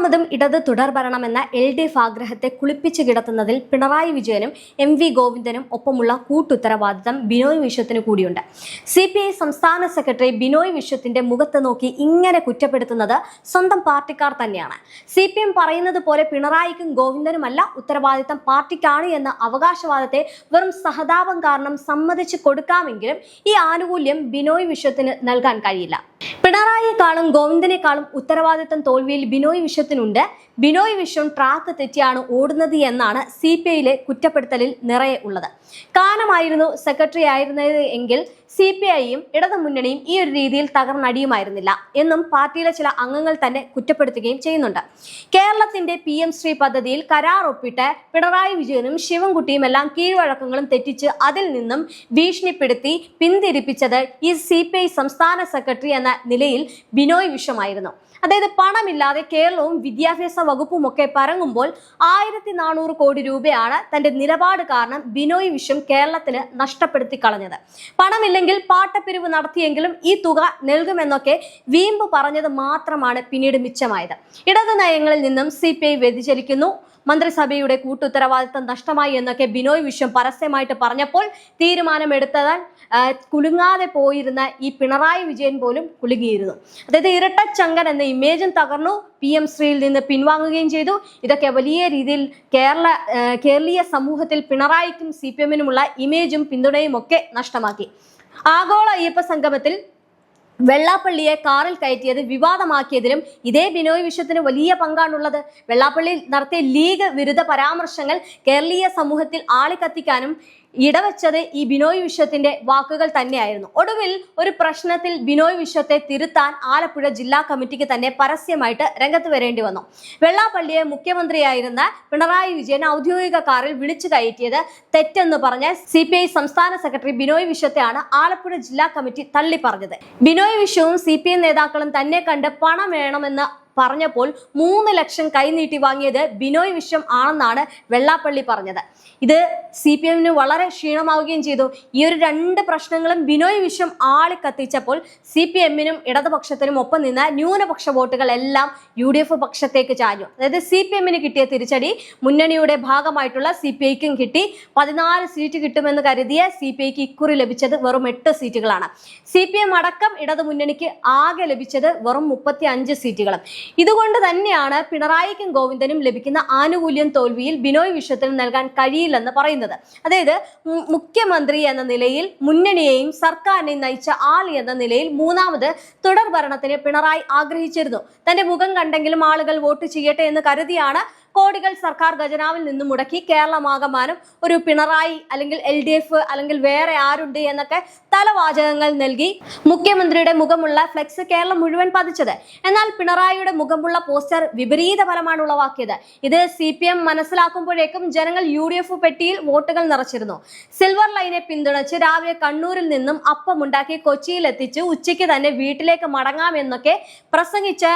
മൂന്നാമതും ഇടത് തുടർഭരണമെന്ന LDF ആഗ്രഹത്തെ കുളിപ്പിച്ചു കിടത്തുന്നതിൽ പിണറായി വിജയനും MV ഗോവിന്ദനും ഒപ്പമുള്ള കൂട്ടുത്തരവാദിത്തം ബിനോയ് വിശ്വത്തിന് കൂടിയുണ്ട്. CPI സംസ്ഥാന സെക്രട്ടറി ബിനോയ് വിശ്വത്തിന്റെ മുഖത്ത് നോക്കി ഇങ്ങനെ കുറ്റപ്പെടുത്തുന്നത് സ്വന്തം പാർട്ടിക്കാർ തന്നെയാണ്. CPM പറയുന്നത് പോലെ പിണറായിക്കും ഗോവിന്ദനുമല്ല ഉത്തരവാദിത്തം പാർട്ടിക്കാണ് എന്ന അവകാശവാദത്തെ വെറും സഹതാപം കാരണം സമ്മതിച്ചു കൊടുക്കാമെങ്കിലും ഈ ആനുകൂല്യം ബിനോയ് വിശ്വത്തിന് നൽകാൻ കഴിയില്ല. പിണറായിയെക്കാളും ഗോവിന്ദനേക്കാളും ഉത്തരവാദിത്തം തോൽവിയിൽ ബിനോയ് വിശ്വത്തിനുണ്ട്. ബിനോയ് വിശ്വം ട്രാക്ക് തെറ്റിയാണ് ഓടുന്നത് എന്നാണ് CPIയിലെ കുറ്റപ്പെടുത്തലിൽ നിറയെ ഉള്ളത്. കാനമായിരുന്നു സെക്രട്ടറി ആയിരുന്നത് എങ്കിൽ CPIയും ഇടതുമുന്നണിയും ഈ ഒരു രീതിയിൽ തകർന്നടിയുമായിരുന്നില്ല എന്നും പാർട്ടിയിലെ ചില അംഗങ്ങൾ തന്നെ കുറ്റപ്പെടുത്തുകയും ചെയ്യുന്നുണ്ട്. കേരളത്തിന്റെ PM ശ്രീ പദ്ധതിയിൽ കരാർ ഒപ്പിട്ട് പിണറായി വിജയനും ശിവൻകുട്ടിയും എല്ലാം കീഴ്വഴക്കങ്ങളും തെറ്റിച്ച് അതിൽ നിന്നും ഭീഷണിപ്പെടുത്തി പിന്തിരിപ്പിച്ചത് ഈ CPI സംസ്ഥാന സെക്രട്ടറി എന്ന നിലയിൽ ബിനോയ് വിശ്വമായിരുന്നു. അതായത് പണമില്ലാതെ കേരളവും വിദ്യാഭ്യാസ വകുപ്പും ഒക്കെ പരങ്ങുമ്പോൾ 1400 കോടി രൂപയാണ് തന്റെ നിലപാട് കാരണം ബിനോയ് വിശ്വം കേരളത്തിന് നഷ്ടപ്പെടുത്തി കളഞ്ഞത്. പണമില്ലെങ്കിൽ പാട്ടപ്പിരിവ് നടത്തിയെങ്കിലും ഈ തുക നൽകുമെന്നൊക്കെ വീമ്പ് പറഞ്ഞത് മാത്രമാണ് പിന്നീട് മിച്ചമായത്. ഇടതു നയങ്ങളിൽ നിന്നും CPI വ്യതിചലിക്കുന്നു, മന്ത്രിസഭയുടെ കൂട്ടുത്തരവാദിത്തം നഷ്ടമായി എന്നൊക്കെ ബിനോയ് വിശ്വം പരസ്യമായിട്ട് പറഞ്ഞപ്പോൾ തീരുമാനമെടുത്തതാൽ കുലുങ്ങാതെ പോയിരുന്ന ഈ പിണറായി വിജയൻ പോലും കുലുങ്ങിയിരുന്നു. അതായത് ഇരട്ടച്ചങ്കൻ എന്ന ഇമേജും തകർന്നു, PM ശ്രീയിൽ നിന്ന് പിൻവാങ്ങുകയും ചെയ്തു. ഇതൊക്കെ വലിയ രീതിയിൽ കേരളീയ സമൂഹത്തിൽ പിണറായിക്കും CPMനുമുള്ള ഇമേജും പിന്തുണയും ഒക്കെ നഷ്ടമാക്കി. ആഗോള അയ്യപ്പ സംഗമത്തിൽ വെള്ളാപ്പള്ളിയെ കാറിൽ കയറ്റിയത് വിവാദമാക്കിയതിലും ഇതേ ബിനോയ് വിശ്വത്തിന് വലിയ പങ്കാണുള്ളത്. വെള്ളാപ്പള്ളി നടത്തിയ ലീഗ് വിരുദ്ധ പരാമർശങ്ങൾ കേരളീയ സമൂഹത്തിൽ ആളിക്കത്തിക്കാനും ഇടവെച്ചത് ഈ ബിനോയ് വിശ്വത്തിന്റെ വാക്കുകൾ തന്നെയായിരുന്നു. ഒടുവിൽ ഒരു പ്രശ്നത്തിൽ ബിനോയ് വിശ്വത്തെ തിരുത്താൻ ആലപ്പുഴ ജില്ലാ കമ്മിറ്റിക്ക് തന്നെ പരസ്യമായിട്ട് രംഗത്ത് വരേണ്ടി വന്നു. വെള്ളാപ്പള്ളിയെ മുഖ്യമന്ത്രിയായിരുന്ന പിണറായി വിജയൻ ഔദ്യോഗിക കാറിൽ വിളിച്ചു കയറ്റിയത് തെറ്റെന്ന് പറഞ്ഞ CPI സംസ്ഥാന സെക്രട്ടറി ബിനോയ് വിശ്വത്തെയാണ് ആലപ്പുഴ ജില്ലാ കമ്മിറ്റി തള്ളി പറഞ്ഞത്. ബിനോയ് വിശ്വവും CPI നേതാക്കളും തന്നെ കണ്ട് പണം വേണമെന്ന് പറഞ്ഞപ്പോൾ 3 ലക്ഷം കൈനീട്ടി വാങ്ങിയത് ബിനോയ് വിശ്വം ആണെന്നാണ് വെള്ളാപ്പള്ളി പറഞ്ഞത്. ഇത് CPMന് വളരെ ക്ഷീണമാവുകയും ചെയ്തു. ഈ ഒരു 2 പ്രശ്നങ്ങളും ബിനോയ് വിശ്വം ആളിക്കത്തിച്ചപ്പോൾ CPMനും ഇടതുപക്ഷത്തിനും ഒപ്പം നിന്ന ന്യൂനപക്ഷ വോട്ടുകൾ എല്ലാം UDF പക്ഷത്തേക്ക് ചാഞ്ഞു. അതായത് CPMന് കിട്ടിയ തിരിച്ചടി മുന്നണിയുടെ ഭാഗമായിട്ടുള്ള CPIക്കും കിട്ടി. 14 സീറ്റ് കിട്ടുമെന്ന് കരുതിയ CPIക്ക് ഇക്കുറി ലഭിച്ചത് വെറും 8 സീറ്റുകളാണ്. CPM അടക്കം ഇടതുമുന്നണിക്ക് ആകെ ലഭിച്ചത് വെറും 35 സീറ്റുകളും. ഇതുകൊണ്ട് തന്നെയാണ് പിണറായിക്കും ഗോവിന്ദനും ലഭിക്കുന്ന ആനുകൂല്യം തോൽവിയിൽ ബിനോയ് വിശ്വത്തിന് നൽകാൻ കഴിയില്ലെന്ന് പറയുന്നത്. അതായത് മുഖ്യമന്ത്രി എന്ന നിലയിൽ മുന്നണിയെയും സർക്കാരിനെയും നയിച്ച ആൾ എന്ന നിലയിൽ മൂന്നാമത് തുടർ ഭരണത്തിന് പിണറായി ആഗ്രഹിച്ചിരുന്നു. തന്റെ മുഖം കണ്ടെങ്കിലും ആളുകൾ വോട്ട് ചെയ്യട്ടെ എന്ന് കരുതിയാണ് കോടികൾ സർക്കാർ ഖജനാവിൽ നിന്നും മുടക്കി കേരളമാകമാനം ഒരു പിണറായി അല്ലെങ്കിൽ LDF അല്ലെങ്കിൽ വേറെ ആരുണ്ട് എന്നൊക്കെ തലവാചകങ്ങൾ നൽകി മുഖ്യമന്ത്രിയുടെ മുഖമുള്ള ഫ്ലെക്സ് കേരളം മുഴുവൻ പതിച്ചത്. എന്നാൽ പിണറായിയുടെ മുഖമുള്ള പോസ്റ്റർ വിപരീത ഫലമാണ് ഉളവാക്കിയത്. ഇത് CPM മനസ്സിലാക്കുമ്പോഴേക്കും ജനങ്ങൾ UDF പെട്ടിയിൽ വോട്ടുകൾ നിറച്ചിരുന്നു. സിൽവർ ലൈനെ പിന്തുണച്ച് രാവിലെ കണ്ണൂരിൽ നിന്നും അപ്പമുണ്ടാക്കി കൊച്ചിയിൽ എത്തിച്ച് ഉച്ചയ്ക്ക് തന്നെ വീട്ടിലേക്ക് മടങ്ങാമെന്നൊക്കെ പ്രസംഗിച്ച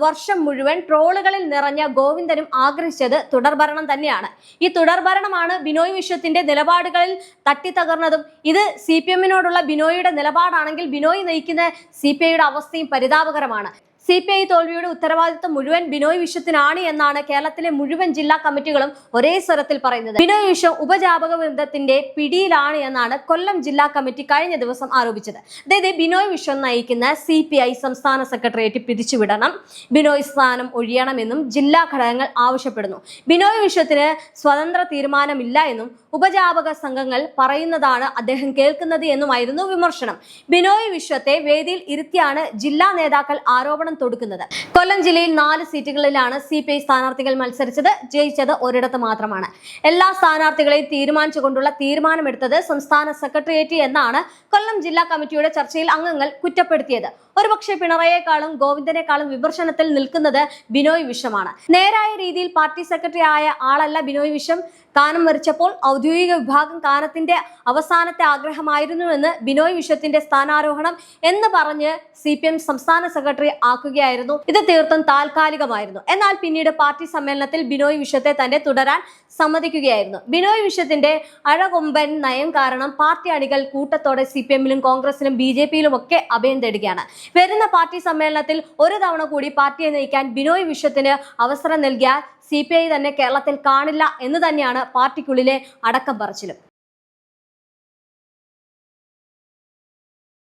വർഷം മുഴുവൻ ട്രോളുകളിൽ നിറഞ്ഞ ഗോവിന്ദനും ആഗ്രഹിച്ചത് തുടർഭരണം തന്നെയാണ്. ഈ തുടർഭരണമാണ് ബിനോയ് വിശ്വത്തിന്റെ നിലപാടുകളിൽ തട്ടിത്തകർന്നതും. ഇത് CPMനോടുള്ള ബിനോയിയുടെ നിലപാടാണെങ്കിൽ ബിനോയ് നയിക്കുന്ന CPIയുടെ അവസ്ഥയും പരിതാപകരമാണ്. CPI തോൽവിയുടെ ഉത്തരവാദിത്വം മുഴുവൻ ബിനോയ് വിശ്വത്തിനാണ് എന്നാണ് കേരളത്തിലെ മുഴുവൻ ജില്ലാ കമ്മിറ്റികളും ഒരേ സ്വരത്തിൽ പറയുന്നത്. ബിനോയ് വിശ്വം ഉപജാപക വൃന്ദത്തിന്റെ പിടിയിലാണ് എന്നാണ് കൊല്ലം ജില്ലാ കമ്മിറ്റി കഴിഞ്ഞ ദിവസം ആരോപിച്ചത്. അതായത് ബിനോയ് വിശ്വം നയിക്കുന്ന CPI സംസ്ഥാന സെക്രട്ടേറിയറ്റ് പിരിച്ചുവിടണം, ബിനോയ് സ്ഥാനം ഒഴിയണമെന്നും ജില്ലാ ഘടകങ്ങൾ ആവശ്യപ്പെടുന്നു. ബിനോയ് വിശ്വത്തിന് സ്വതന്ത്ര തീരുമാനമില്ല എന്നും ഉപജാപക സംഘങ്ങൾ പറയുന്നതാണ് അദ്ദേഹം കേൾക്കുന്നത് എന്നുമായിരുന്നു വിമർശനം. ബിനോയ് വിശ്വത്തെ വേദിയിൽ ഇരുത്തിയാണ് ജില്ലാ നേതാക്കൾ ആരോപണം തൊടുക്കുന്നത്. കൊല്ലം ജില്ലയിൽ 4 സീറ്റുകളിലാണ് CPI സ്ഥാനാർത്ഥികൾ മത്സരിച്ചത്. ജയിച്ചത് ഒരിടത്ത് മാത്രമാണ്. എല്ലാ സ്ഥാനാർത്ഥികളെയും തീരുമാനിച്ചുകൊണ്ടുള്ള തീരുമാനമെടുത്തത് സംസ്ഥാന സെക്രട്ടേറിയറ്റ് എന്നാണ് കൊല്ലം ജില്ലാ കമ്മിറ്റിയുടെ ചർച്ചയിൽ അംഗങ്ങൾ കുറ്റപ്പെടുത്തിയത്. ഒരുപക്ഷെ പിണറായിയെക്കാളും ഗോവിന്ദനേക്കാളും വിമർശനത്തിൽ നിൽക്കുന്നത് ബിനോയ് വിശ്വമാണ്. നേരായ രീതിയിൽ പാർട്ടി സെക്രട്ടറി ആയ ആളല്ല ബിനോയ് വിശ്വം. കാനം വരിച്ചപ്പോൾ ഔദ്യോഗിക വിഭാഗം കാനത്തിന്റെ അവസാനത്തെ ആഗ്രഹമായിരുന്നുവെന്ന് ബിനോയ് വിശ്വത്തിന്റെ സ്ഥാനാരോഹണം എന്ന് പറഞ്ഞ് CPM സംസ്ഥാന സെക്രട്ടറി ആക്കുകയായിരുന്നു. ഇത് തീർത്തും താൽക്കാലികമായിരുന്നു. എന്നാൽ പിന്നീട് പാർട്ടി സമ്മേളനത്തിൽ ബിനോയ് വിശ്വത്തെ തന്നെ തുടരാൻ സമ്മതിക്കുകയായിരുന്നു. ബിനോയ് വിശ്വത്തിന്റെ അഴകൊമ്പൻ നയം കാരണം പാർട്ടി അണികൾ കൂട്ടത്തോടെ CPMലും കോൺഗ്രസിലും BJPയിലും ഒക്കെ അഭയം തേടുകയാണ്. വരുന്ന പാർട്ടി സമ്മേളനത്തിൽ ഒരു തവണ കൂടി പാർട്ടിയെ നയിക്കാൻ ബിനോയ് വിശ്വത്തിന് അവസരം നൽകിയാൽ CPI തന്നെ കേരളത്തിൽ കാണില്ല എന്ന് തന്നെയാണ് പാർട്ടിക്കുള്ളിലെ അടക്കം പറച്ചിലും.